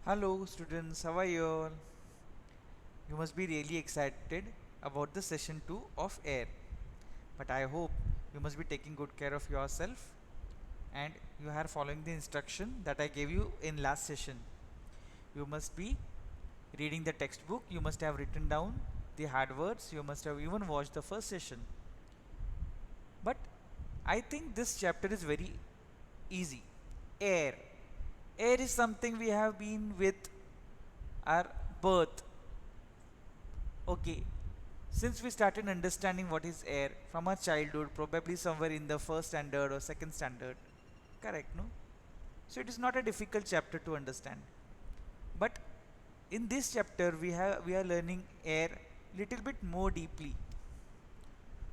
Hello students, how are you all? You must be really excited about the session 2 of air. But I hope you must be taking good care of yourself and you are following the instruction that I gave you in last session. You must be reading the textbook, you must have written down the hard words, you must have even watched the first session. But I think this chapter is very easy. Air. Air is something we have been with our birth. Okay, since we started understanding what is air from our childhood, probably somewhere in the first standard or second standard, correct, no? So it is not a difficult chapter to understand. But in this chapter, we are learning air little bit more deeply.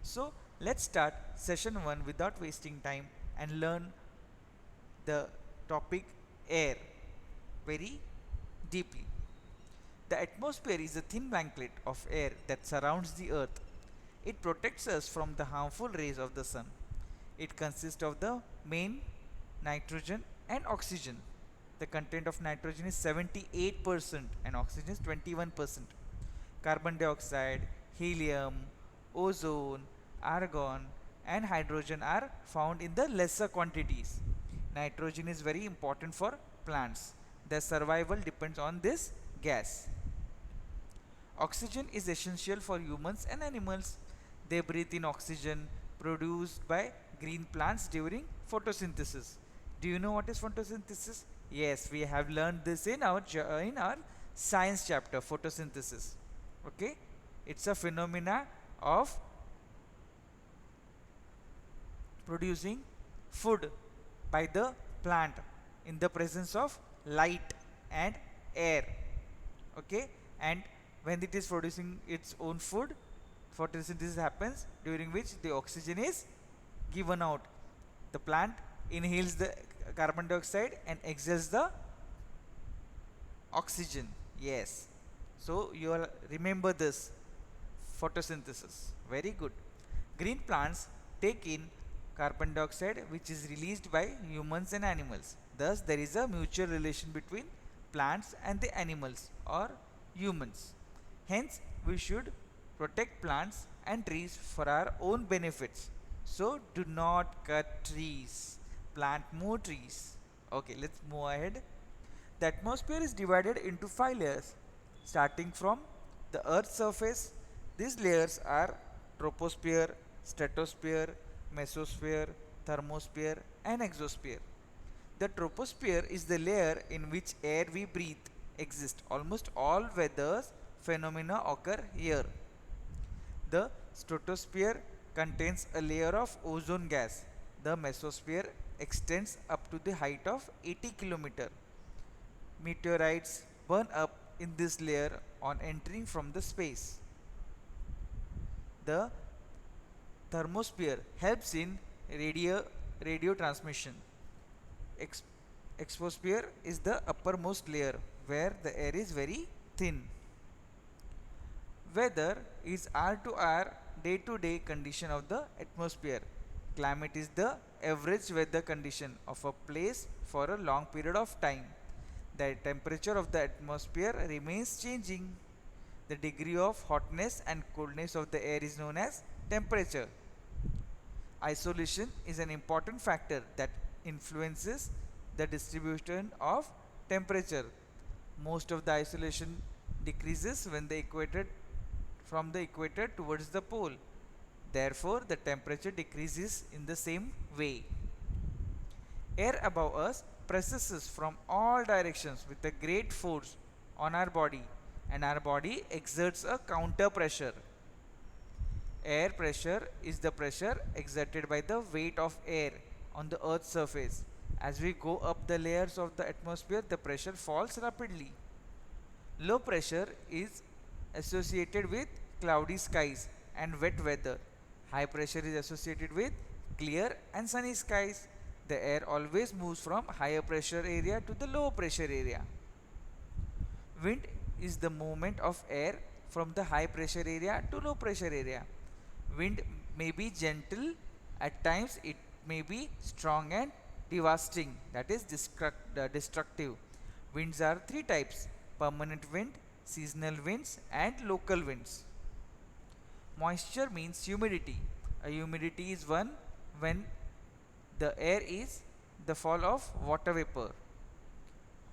So let's start session 1 without wasting time and learn the topic air very deeply. The atmosphere is a thin blanket of air that surrounds the earth. It protects us from the harmful rays of the sun. It consists of the main nitrogen and oxygen. The content of nitrogen is 78% and oxygen is 21%. Carbon dioxide, helium, ozone, argon and hydrogen are found in the lesser quantities. Nitrogen is very important for plants. Their survival depends on this gas. Oxygen is essential for humans and animals. They breathe in oxygen produced by green plants during photosynthesis. Do you know what is photosynthesis? Yes, we have learned this in our science chapter, photosynthesis. Okay, it's a phenomena of producing food by the plant in the presence of light and air. Okay, and when it is producing its own food, photosynthesis happens, during which the oxygen is given out. The plant inhales the carbon dioxide and exhales the oxygen. Yes, so you all remember this, photosynthesis, very good. Green plants take in carbon dioxide which is released by humans and animals. Thus there is a mutual relation between plants and the animals or humans. Hence we should protect plants and trees for our own benefits. So do not cut trees, plant more trees. Okay, let's move ahead. The atmosphere is divided into 5 layers. Starting from the Earth's surface, these layers are troposphere, stratosphere, mesosphere, thermosphere, and exosphere. The troposphere is the layer in which air we breathe exists. Almost all weather phenomena occur here. The stratosphere contains a layer of ozone gas. The mesosphere extends up to the height of 80 km. Meteorites burn up in this layer on entering from the space. The thermosphere helps in radio transmission. Ex- Exosphere is the uppermost layer where the air is very thin. Weather is R to R, day to day condition of the atmosphere. Climate is the average weather condition of a place for a long period of time. The temperature of the atmosphere remains changing. The degree of hotness and coolness of the air is known as temperature. Isolation is an important factor that influences the distribution of temperature. Most of the isolation decreases when the equator from the equator towards the pole. Therefore, the temperature decreases in the same way. Air above us presses us from all directions with a great force on our body, and our body exerts a counter pressure. Air pressure is the pressure exerted by the weight of air on the earth's surface. As we go up the layers of the atmosphere, the pressure falls rapidly. Low pressure is associated with cloudy skies and wet weather. High pressure is associated with clear and sunny skies. The air always moves from higher pressure area to the low pressure area. Wind is the movement of air from the high pressure area to low pressure area. Wind may be gentle, at times it may be strong and devastating, that is destructive. Winds are three types: permanent wind, seasonal winds, and local winds. Moisture means humidity. A humidity is one when the air is the fall of water vapor.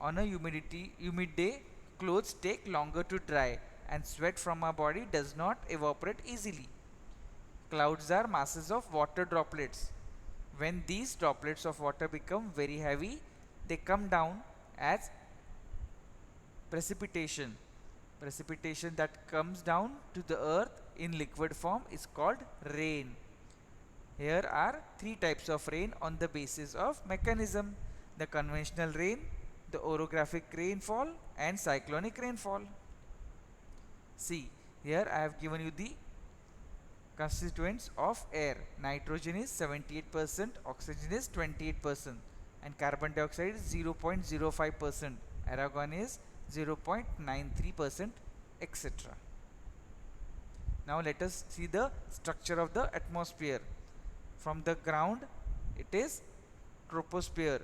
On a humid day, clothes take longer to dry and sweat from our body does not evaporate easily. Clouds are masses of water droplets. When these droplets of water become very heavy, they come down as precipitation. Precipitation that comes down to the earth in liquid form is called rain. Here are three types of rain on the basis of mechanism: the conventional rain, the orographic rainfall, and cyclonic rainfall. See, here I have given you the constituents of air. Nitrogen is 78%, oxygen is 28%, and carbon dioxide is 0.05%, argon is 0.93%, etc. Now let us see the structure of the atmosphere. From the ground, it is troposphere,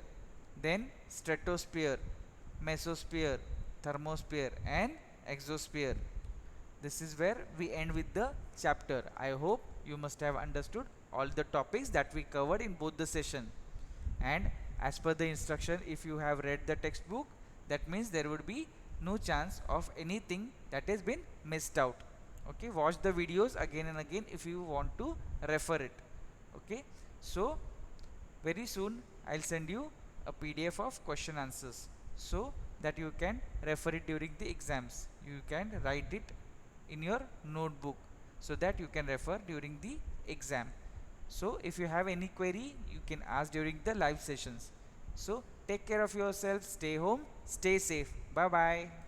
then stratosphere, mesosphere, thermosphere, and exosphere. This is where we end with the chapter. I hope you must have understood all the topics that we covered in both the session. And as per the instruction, if you have read the textbook, that means there would be no chance of anything that has been missed out. Okay, watch the videos again and again if you want to refer it. Okay, so very soon I'll send you a PDF of question answers so that you can refer it during the exams. You can write it in your notebook so that you can refer during the exam. So if you have any query, you can ask during the live sessions. So take care of yourself, stay home, stay safe. Bye bye.